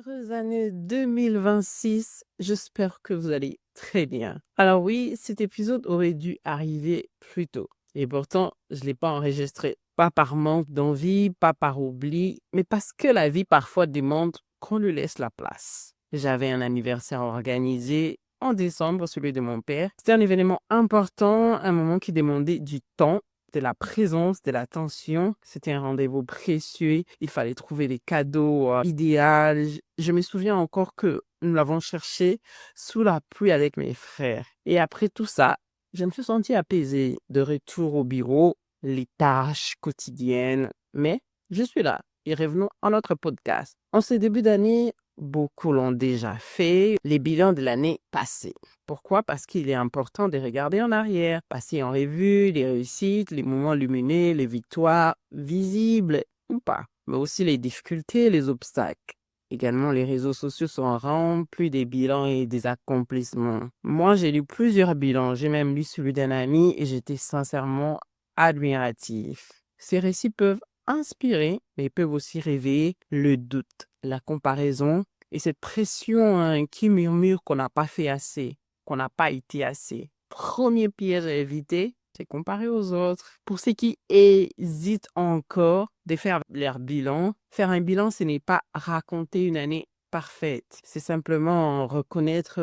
Heureuse année 2026, j'espère que vous allez très bien. Alors oui, cet épisode aurait dû arriver plus tôt. Et pourtant, je ne l'ai pas enregistré. Pas par manque d'envie, pas par oubli, mais parce que la vie parfois demande qu'on lui laisse la place. J'avais un anniversaire organisé en décembre, celui de mon père. C'était un événement important, un moment qui demandait du temps, de la présence, de l'attention. C'était un rendez-vous précieux. Il fallait trouver les cadeaux idéaux. Je me souviens encore que nous l'avons cherché sous la pluie avec mes frères. Et après tout ça, je me suis sentie apaisée. De retour au bureau, les tâches quotidiennes. Mais je suis là. Et revenons à notre podcast. En ce début d'année, beaucoup l'ont déjà fait. Les bilans de l'année passée. Pourquoi? Parce qu'il est important de regarder en arrière, passer en revue les réussites, les moments lumineux, les victoires visibles ou pas, mais aussi les difficultés, les obstacles. Également, les réseaux sociaux sont remplis des bilans et des accomplissements. Moi, j'ai lu plusieurs bilans. J'ai même lu celui d'un ami et j'étais sincèrement admiratif. Ces récits peuvent inspirer, mais ils peuvent aussi réveiller le doute, la comparaison et cette pression qui murmure qu'on n'a pas fait assez, qu'on n'a pas été assez. Premier piège à éviter, c'est comparer aux autres. Pour ceux qui hésitent encore de faire leur bilan, faire un bilan, ce n'est pas raconter une année parfaite. C'est simplement reconnaître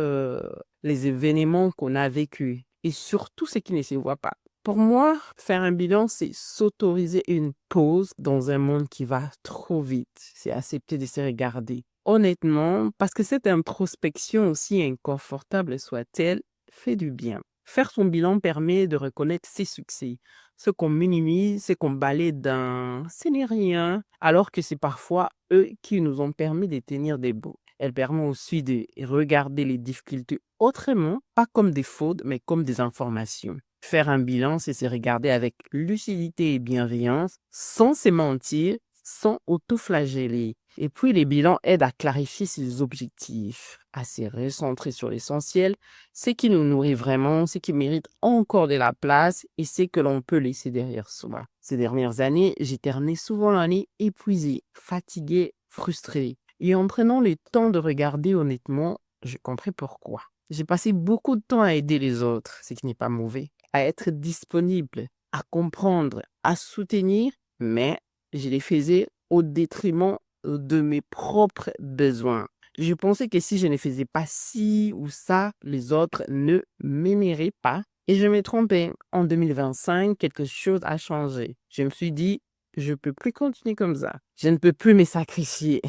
les événements qu'on a vécus et surtout ce qui ne se voit pas. Pour moi, faire un bilan, c'est s'autoriser une pause dans un monde qui va trop vite. C'est accepter de se regarder. Honnêtement, parce que cette introspection, aussi inconfortable soit-elle, fait du bien. Faire son bilan permet de reconnaître ses succès. Ce qu'on minimise, ce qu'on balaie d'un ce n'est rien, alors que c'est parfois eux qui nous ont permis de tenir des bouts. Elle permet aussi de regarder les difficultés autrement, pas comme des fautes, mais comme des informations. Faire un bilan, c'est se regarder avec lucidité et bienveillance, sans se mentir, sans auto-flageller. Et puis, les bilans aident à clarifier ses objectifs, à se recentrer sur l'essentiel, ce qui nous nourrit vraiment, ce qui mérite encore de la place et ce que l'on peut laisser derrière soi. Ces dernières années, j'ai terminé souvent l'année épuisée, fatiguée, frustrée. Et en prenant le temps de regarder honnêtement, j'ai compris pourquoi. J'ai passé beaucoup de temps à aider les autres, ce qui n'est pas mauvais, à être disponible, à comprendre, à soutenir, mais je les faisais au détriment de mes propres besoins. Je pensais que si je ne faisais pas ci ou ça, les autres ne m'aimeraient pas. Et je me trompais. En 2025, quelque chose a changé. Je me suis dit, je ne peux plus continuer comme ça. Je ne peux plus me sacrifier.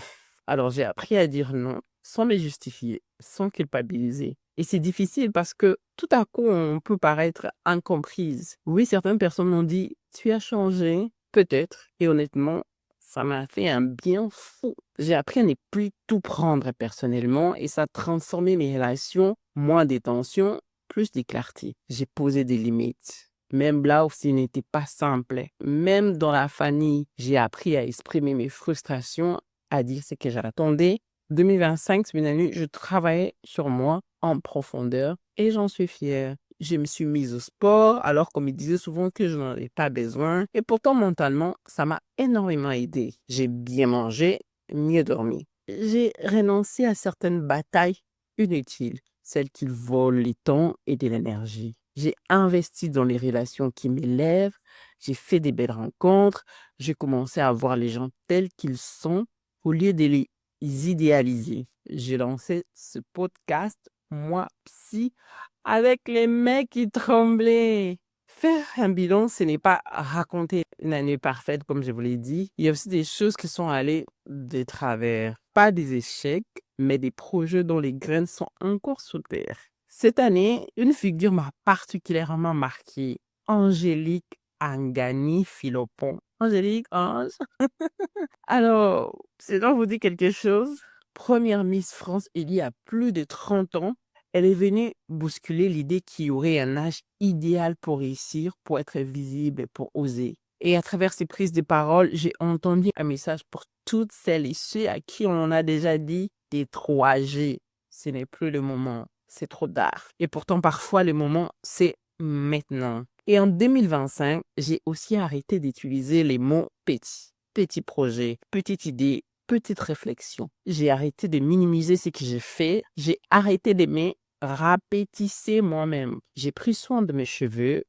Alors j'ai appris à dire non, sans me justifier, sans culpabiliser. Et c'est difficile parce que tout à coup, on peut paraître incomprise. Oui, certaines personnes m'ont dit, tu as changé, peut-être. Et honnêtement, ça m'a fait un bien fou. J'ai appris à ne plus tout prendre personnellement et ça a transformé mes relations, moins des tensions, plus de clarté. J'ai posé des limites. Même là où ce n'était pas simple. Même dans la famille, j'ai appris à exprimer mes frustrations, à dire ce que j'attendais. 2025, c'est une année, je travaillais sur moi en profondeur et j'en suis fière. Je me suis mise au sport alors qu'on me disait souvent que je n'en avais pas besoin. Et pourtant, mentalement, ça m'a énormément aidé. J'ai bien mangé, mieux dormi. J'ai renoncé à certaines batailles inutiles, celles qui volent le temps et de l'énergie. J'ai investi dans les relations qui m'élèvent. J'ai fait des belles rencontres. J'ai commencé à voir les gens tels qu'ils sont au lieu de les idéaliser. J'ai lancé ce podcast, moi, psy, avec les mecs qui tremblaient. Faire un bilan, ce n'est pas raconter une année parfaite, comme je vous l'ai dit. Il y a aussi des choses qui sont allées de travers. Pas des échecs, mais des projets dont les graines sont encore sous terre. Cette année, une figure m'a particulièrement marquée. Angélique Angani Philopon. Angélique, Ange. Alors, cela vous dit quelque chose? Première Miss France il y a plus de 30 ans, elle est venue bousculer l'idée qu'il y aurait un âge idéal pour réussir, pour être visible et pour oser. Et à travers ces prises de parole, j'ai entendu un message pour toutes celles et ceux à qui on a déjà dit t'es trop âgé. Ce n'est plus le moment, c'est trop tard. Et pourtant, parfois, le moment, c'est maintenant. Et en 2025, j'ai aussi arrêté d'utiliser les mots petit. Petit projet, petite idée, petite réflexion. J'ai arrêté de minimiser ce que j'ai fait. J'ai arrêté de me rapetisser moi-même. J'ai pris soin de mes cheveux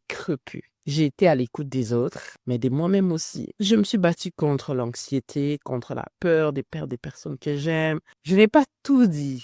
crepus. J'ai été à l'écoute des autres, mais de moi-même aussi. Je me suis battue contre l'anxiété, contre la peur de perdre des personnes que j'aime. Je n'ai pas tout dit.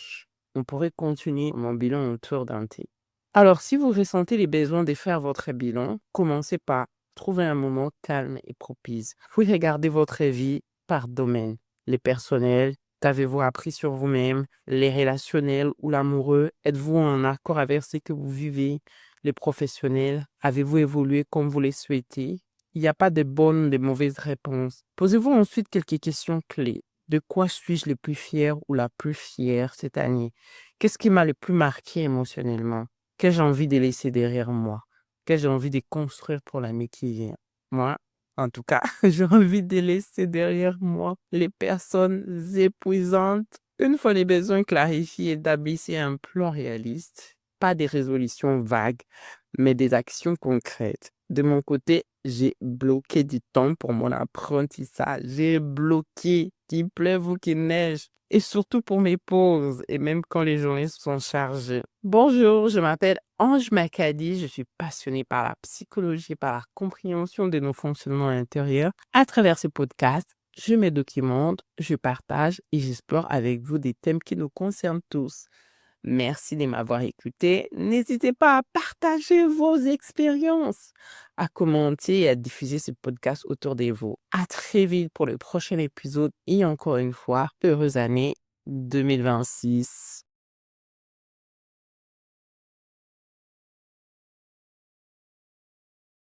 On pourrait continuer mon bilan autour d'un thé. Alors, si vous ressentez les besoins de faire votre bilan, commencez par trouver un moment calme et propice. Puis regardez votre vie par domaine. Les personnels, qu'avez-vous appris sur vous-même? Les relationnels ou l'amoureux, êtes-vous en accord avec ce que vous vivez? Les professionnels, avez-vous évolué comme vous le souhaitez? Il n'y a pas de bonnes, de mauvaises réponses. Posez-vous ensuite quelques questions clés. De quoi suis-je le plus fier ou la plus fière cette année? Qu'est-ce qui m'a le plus marqué émotionnellement? Qu'ai-je envie de laisser derrière moi? Qu'ai-je envie de construire pour l'année qui vient? Moi, en tout cas, j'ai envie de laisser derrière moi les personnes épuisantes. Une fois les besoins clarifiés, d'abaisser un plan réaliste, pas des résolutions vagues, mais des actions concrètes. De mon côté, j'ai bloqué du temps pour mon apprentissage. J'ai bloqué, qu'il pleuve ou qu'il neige. Et surtout pour mes pauses, et même quand les journées sont chargées. Bonjour, je m'appelle Ange Macadi. Je suis passionnée par la psychologie, par la compréhension de nos fonctionnements intérieurs. À travers ce podcast, je me documente, je partage et j'explore avec vous des thèmes qui nous concernent tous. Merci de m'avoir écouté. N'hésitez pas à partager vos expériences, à commenter et à diffuser ce podcast autour de vous. À très vite pour le prochain épisode et encore une fois, heureuse année 2026.